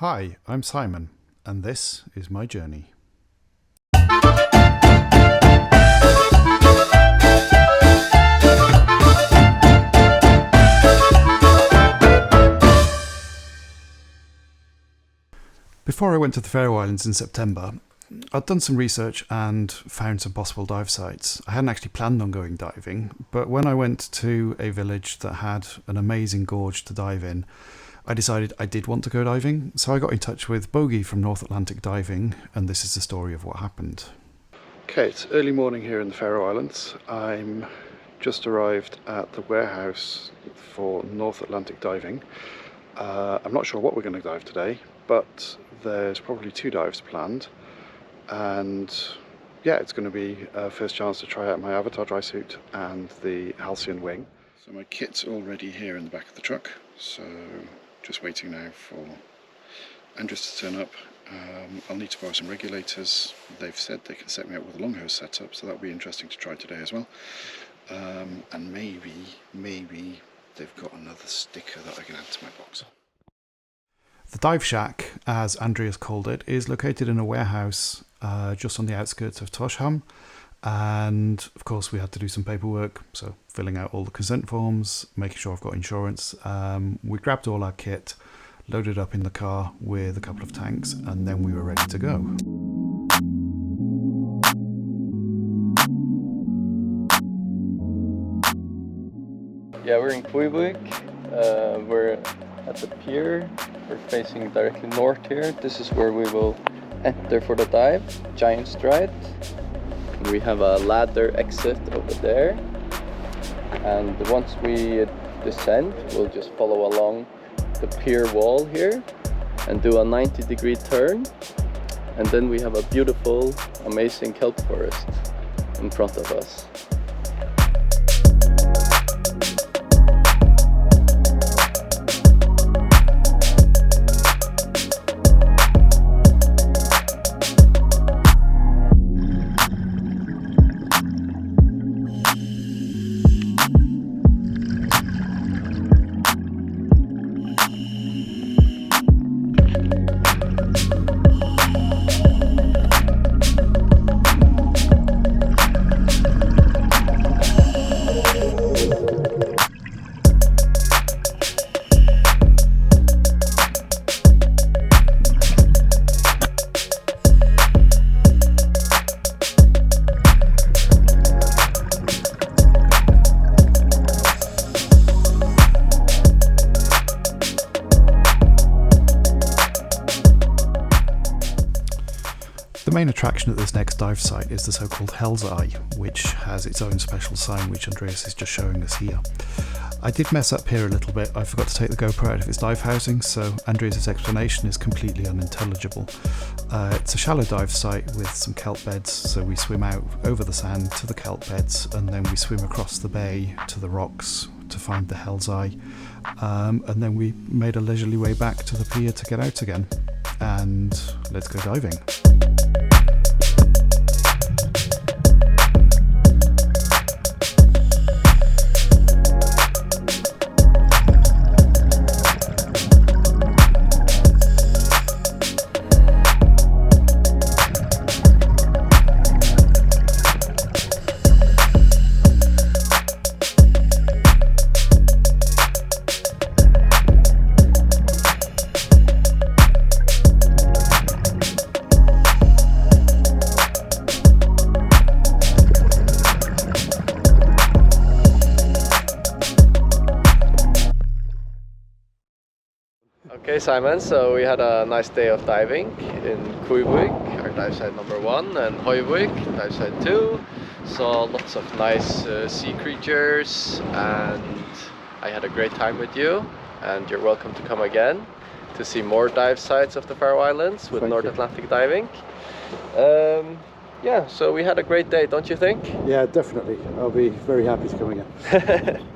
Hi, I'm Simon, and this is my journey. Before I went to the Faroe Islands in September, I'd done some research and found some possible dive sites. I hadn't actually planned on going diving, but when I went to a village that had an amazing gorge to dive in, I decided I did want to go diving, so I got in touch with Bogi from North Atlantic Diving, and this is the story of what happened. Okay, it's early morning here in the Faroe Islands. I'm just arrived at the warehouse for North Atlantic Diving. I'm not sure what we're going to dive today, but there's probably 2 dives planned, and yeah, it's going to be a first chance to try out my Avatar dry suit and the halcyon wing. So my kit's already here in the back of the truck, so just waiting now for Andrias to turn up. I'll need to borrow some regulators. They've said they can set me up with a long hose setup, so that'll be interesting to try today as well. And maybe they've got another sticker that I can add to my box. The dive shack, as Andrias called it, is located in a warehouse just on the outskirts of Tosham, and of course we had to do some paperwork, so filling out all the consent forms, making sure I've got insurance. We grabbed all our kit, loaded up in the car with a couple of tanks, and then we were ready to go. Yeah, we're in Kvívík. We're at the pier. We're facing directly north here. This is where we will enter for the dive, giant stride. We have a ladder exit over there. And once we descend, we'll just follow along the pier wall here and do a 90-degree turn. And then we have a beautiful, amazing kelp forest in front of us. The main attraction at this next dive site is the so-called Hell's Eye, which has its own special sign, which Andrias is just showing us here. I did mess up here a little bit. I forgot to take the GoPro out of its dive housing, so Andrias' explanation is completely unintelligible. It's a shallow dive site with some kelp beds, so we swim out over the sand to the kelp beds, and then we swim across the bay to the rocks to find the Hell's Eye, and then we made a leisurely way back to the pier to get out again. And let's go diving. Okay, Simon, so we had a nice day of diving in Kvívík, our dive site number 1, and Hoyvík, dive site 2. Saw lots of nice sea creatures, and I had a great time with you, and you're welcome to come again to see more dive sites of the Faroe Islands with North Atlantic Diving. Yeah, so we had a great day, don't you think? Yeah, definitely. I'll be very happy to come again.